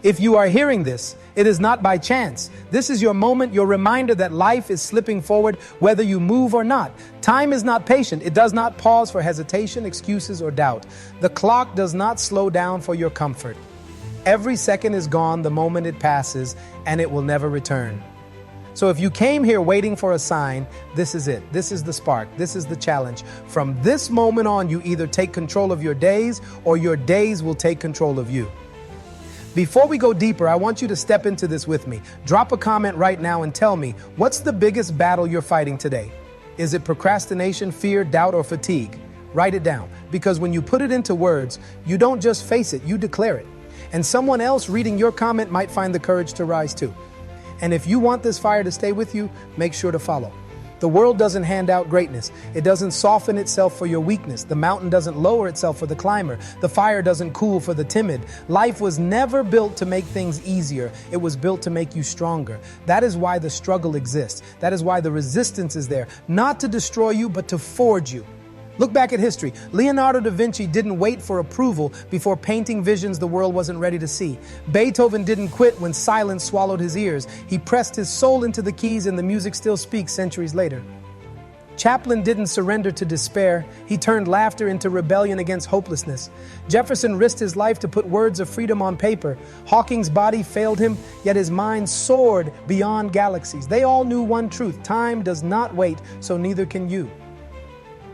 If you are hearing this, it is not by chance. This is your moment, your reminder that life is slipping forward whether you move or not. Time is not patient. It does not pause for hesitation, excuses, or doubt. The clock does not slow down for your comfort. Every second is gone the moment it passes, and it will never return. So if you came here waiting for a sign, this is it. This is the spark. This is the challenge. From this moment on, you either take control of your days or your days will take control of you. Before we go deeper, I want you to step into this with me. Drop a comment right now and tell me, what's the biggest battle you're fighting today? Is it procrastination, fear, doubt, or fatigue? Write it down, because when you put it into words, you don't just face it, you declare it. And someone else reading your comment might find the courage to rise too. And if you want this fire to stay with you, make sure to follow. The world doesn't hand out greatness. It doesn't soften itself for your weakness. The mountain doesn't lower itself for the climber. The fire doesn't cool for the timid. Life was never built to make things easier. It was built to make you stronger. That is why the struggle exists. That is why the resistance is there, not to destroy you, but to forge you. Look back at history. Leonardo da Vinci didn't wait for approval before painting visions the world wasn't ready to see. Beethoven didn't quit when silence swallowed his ears. He pressed his soul into the keys and the music still speaks centuries later. Chaplin didn't surrender to despair. He turned laughter into rebellion against hopelessness. Jefferson risked his life to put words of freedom on paper. Hawking's body failed him, yet his mind soared beyond galaxies. They all knew one truth: time does not wait, so neither can you.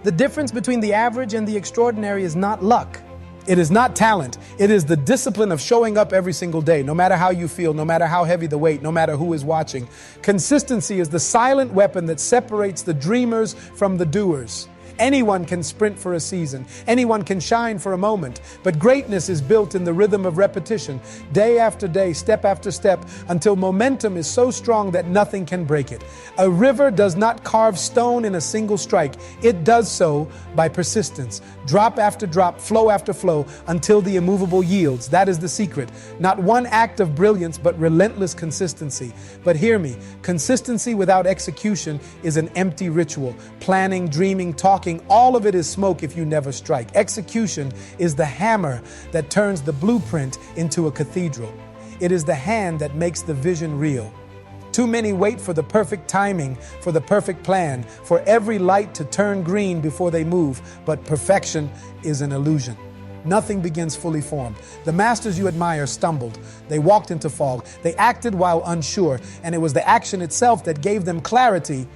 The difference between the average and the extraordinary is not luck. It is not talent. It is the discipline of showing up every single day, no matter how you feel, no matter how heavy the weight, no matter who is watching. Consistency is the silent weapon that separates the dreamers from the doers. Anyone can sprint for a season. Anyone can shine for a moment. But greatness is built in the rhythm of repetition, day after day, step after step, until momentum is so strong that nothing can break it. A river does not carve stone in a single strike. It does so by persistence. Drop after drop, flow after flow, until the immovable yields. That is the secret. Not one act of brilliance, but relentless consistency. But hear me, consistency without execution is an empty ritual. Planning, dreaming, talking, all of it is smoke if you never strike. Execution is the hammer that turns the blueprint into a cathedral. It is the hand that makes the vision real. Too many wait for the perfect timing, for the perfect plan, for every light to turn green before they move, but perfection is an illusion. Nothing begins fully formed. The masters you admire stumbled. They walked into fog. They acted while unsure, and it was the action itself that gave them clarity.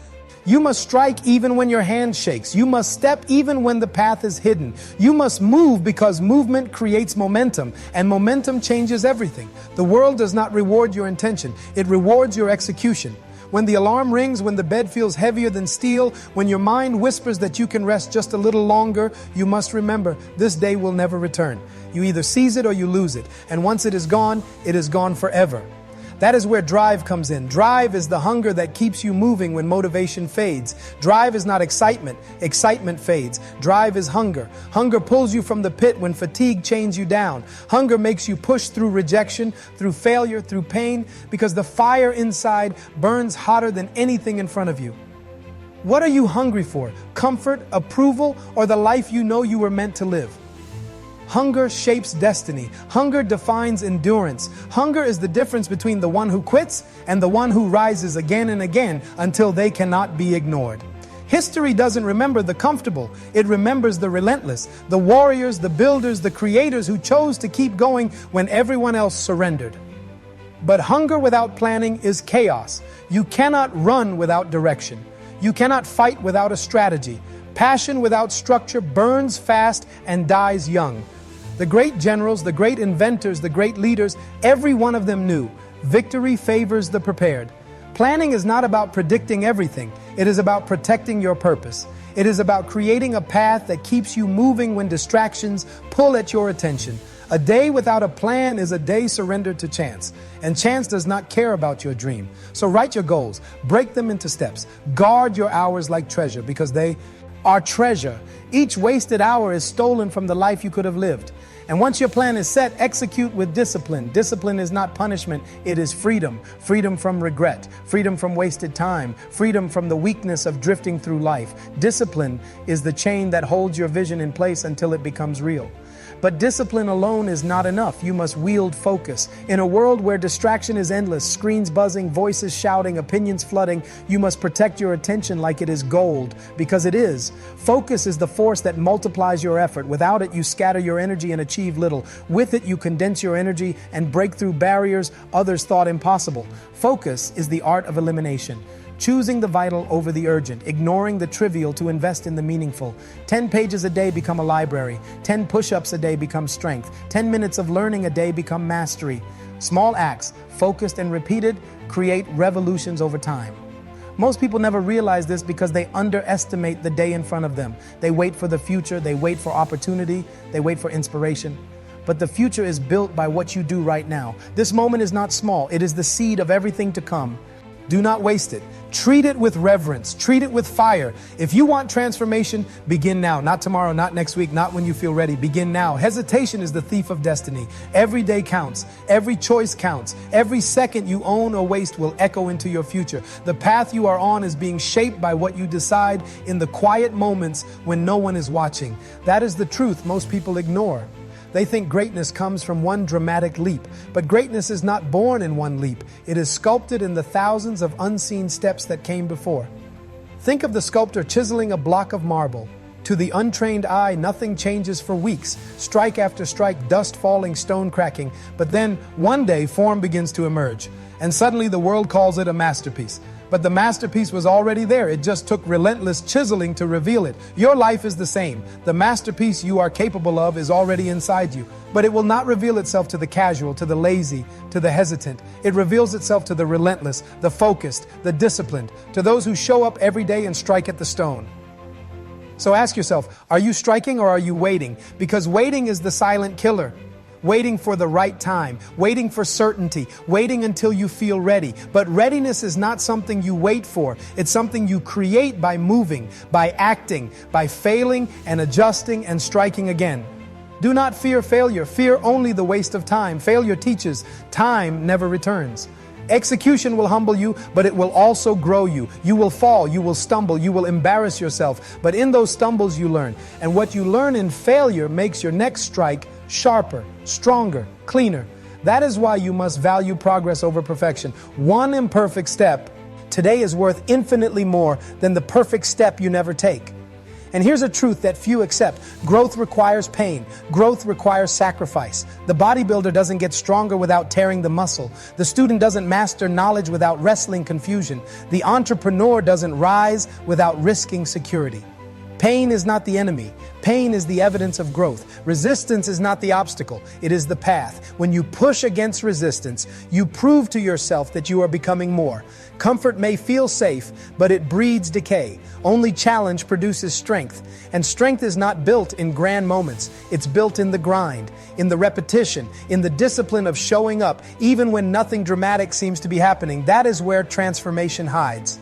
You must strike even when your hand shakes. You must step even when the path is hidden. You must move because movement creates momentum, and momentum changes everything. The world does not reward your intention. It rewards your execution. When the alarm rings, when the bed feels heavier than steel, when your mind whispers that you can rest just a little longer, you must remember this day will never return. You either seize it or you lose it. And once it is gone forever. That is where drive comes in. Drive is the hunger that keeps you moving when motivation fades. Drive is not excitement. Excitement fades. Drive is hunger. Hunger pulls you from the pit when fatigue chains you down. Hunger makes you push through rejection, through failure, through pain, because the fire inside burns hotter than anything in front of you. What are you hungry for? Comfort, approval, or the life you know you were meant to live? Hunger shapes destiny. Hunger defines endurance. Hunger is the difference between the one who quits and the one who rises again and again until they cannot be ignored. History doesn't remember the comfortable. It remembers the relentless, the warriors, the builders, the creators who chose to keep going when everyone else surrendered. But hunger without planning is chaos. You cannot run without direction. You cannot fight without a strategy. Passion without structure burns fast and dies young. The great generals, the great inventors, the great leaders, every one of them knew victory favors the prepared. Planning is not about predicting everything. It is about protecting your purpose. It is about creating a path that keeps you moving when distractions pull at your attention. A day without a plan is a day surrendered to chance. And chance does not care about your dream. So write your goals, break them into steps. Guard your hours like treasure because they are treasure. Each wasted hour is stolen from the life you could have lived. And once your plan is set, execute with discipline. Discipline is not punishment, it is freedom. Freedom from regret, freedom from wasted time, freedom from the weakness of drifting through life. Discipline is the chain that holds your vision in place until it becomes real. But discipline alone is not enough. You must wield focus. In a world where distraction is endless, screens buzzing, voices shouting, opinions flooding, you must protect your attention like it is gold, because it is. Focus is the force that multiplies your effort. Without it, you scatter your energy and achieve little. With it, you condense your energy and break through barriers others thought impossible. Focus is the art of elimination. Choosing the vital over the urgent, ignoring the trivial to invest in the meaningful. 10 pages a day become a library. 10 push-ups a day become strength. 10 minutes of learning a day become mastery. Small acts, focused and repeated, create revolutions over time. Most people never realize this because they underestimate the day in front of them. They wait for the future, they wait for opportunity, they wait for inspiration. But the future is built by what you do right now. This moment is not small, it is the seed of everything to come. Do not waste it. Treat it with reverence. Treat it with fire. If you want transformation, begin now. Not tomorrow, not next week, not when you feel ready. Begin now. Hesitation is the thief of destiny. Every day counts. Every choice counts. Every second you own or waste will echo into your future. The path you are on is being shaped by what you decide in the quiet moments when no one is watching. That is the truth most people ignore. They think greatness comes from one dramatic leap, but greatness is not born in one leap. It is sculpted in the thousands of unseen steps that came before. Think of the sculptor chiseling a block of marble. To the untrained eye, nothing changes for weeks. Strike after strike, dust falling, stone cracking. But then, one day, form begins to emerge. And suddenly the world calls it a masterpiece. But the masterpiece was already there. It just took relentless chiseling to reveal it. Your life is the same. The masterpiece you are capable of is already inside you. But it will not reveal itself to the casual, to the lazy, to the hesitant. It reveals itself to the relentless, the focused, the disciplined, to those who show up every day and strike at the stone. So ask yourself, are you striking or are you waiting? Because waiting is the silent killer. Waiting for the right time, waiting for certainty, waiting until you feel ready. But readiness is not something you wait for. It's something you create by moving, by acting, by failing and adjusting and striking again. Do not fear failure. Fear only the waste of time. Failure teaches. Time never returns. Execution will humble you, but it will also grow you. You will fall, you will stumble, you will embarrass yourself. But in those stumbles you learn. And what you learn in failure makes your next strike sharper, stronger, cleaner. That is why you must value progress over perfection. One imperfect step today is worth infinitely more than the perfect step you never take. And here's a truth that few accept. Growth requires pain. Growth requires sacrifice. The bodybuilder doesn't get stronger without tearing the muscle. The student doesn't master knowledge without wrestling confusion. The entrepreneur doesn't rise without risking security. Pain is not the enemy. Pain is the evidence of growth. Resistance is not the obstacle. It is the path. When you push against resistance, you prove to yourself that you are becoming more. Comfort may feel safe, but it breeds decay. Only challenge produces strength. And strength is not built in grand moments. It's built in the grind, in the repetition, in the discipline of showing up, even when nothing dramatic seems to be happening. That is where transformation hides.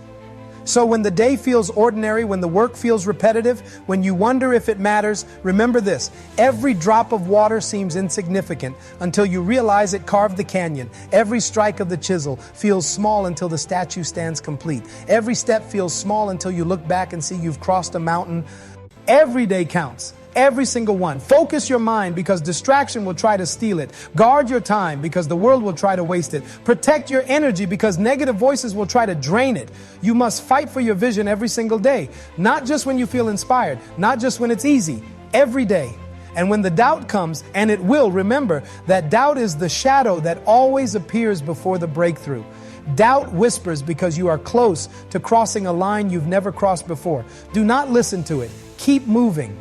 So when the day feels ordinary, when the work feels repetitive, when you wonder if it matters, remember this: every drop of water seems insignificant until you realize it carved the canyon. Every strike of the chisel feels small until the statue stands complete. Every step feels small until you look back and see you've crossed a mountain. Every day counts. Every single one. Focus your mind because distraction will try to steal it. Guard your time because the world will try to waste it. Protect your energy because negative voices will try to drain it. You must fight for your vision every single day. Not just when you feel inspired, not just when it's easy, every day. And when the doubt comes, and it will, remember that doubt is the shadow that always appears before the breakthrough. Doubt whispers because you are close to crossing a line you've never crossed before. Do not listen to it. Keep moving.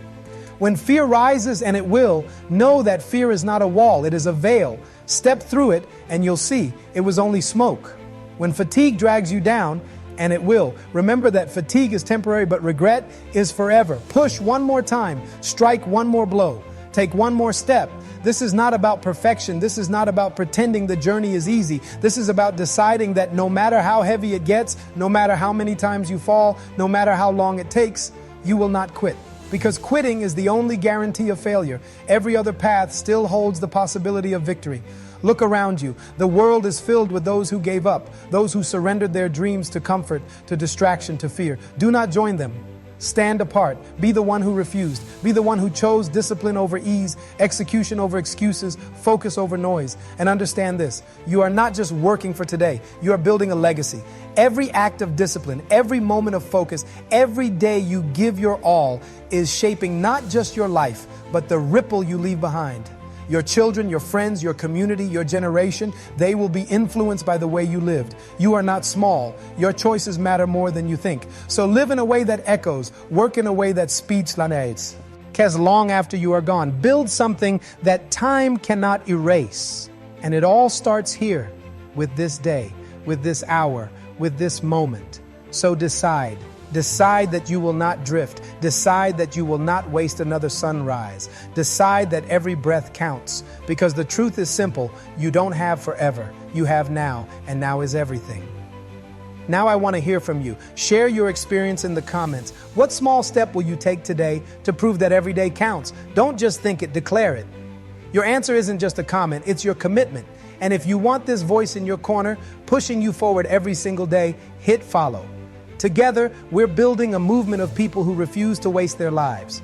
When fear rises, and it will, know that fear is not a wall, it is a veil. Step through it and you'll see it was only smoke. When fatigue drags you down, and it will, remember that fatigue is temporary but regret is forever. Push one more time, strike one more blow, take one more step. This is not about perfection. This is not about pretending the journey is easy. This is about deciding that no matter how heavy it gets, no matter how many times you fall, no matter how long it takes, you will not quit. Because quitting is the only guarantee of failure. Every other path still holds the possibility of victory. Look around you. The world is filled with those who gave up, those who surrendered their dreams to comfort, to distraction, to fear. Do not join them. Stand apart. Be the one who refused. Be the one who chose discipline over ease, execution over excuses, focus over noise. And understand this, you are not just working for today, you are building a legacy. Every act of discipline, every moment of focus, every day you give your all is shaping not just your life, but the ripple you leave behind. Your children, your friends, your community, your generation, they will be influenced by the way you lived. You are not small. Your choices matter more than you think. So live in a way that echoes, work in a way that speaks lanes. Because long after you are gone, build something that time cannot erase. And it all starts here with this day, with this hour, with this moment. So decide. Decide that you will not drift. Decide that you will not waste another sunrise. Decide that every breath counts. Because the truth is simple. You don't have forever. You have now, and now is everything. Now I want to hear from you. Share your experience in the comments. What small step will you take today to prove that every day counts? Don't just think it, declare it. Your answer isn't just a comment, it's your commitment. And if you want this voice in your corner, pushing you forward every single day, hit follow. Together, we're building a movement of people who refuse to waste their lives.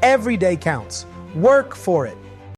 Every day counts. Work for it.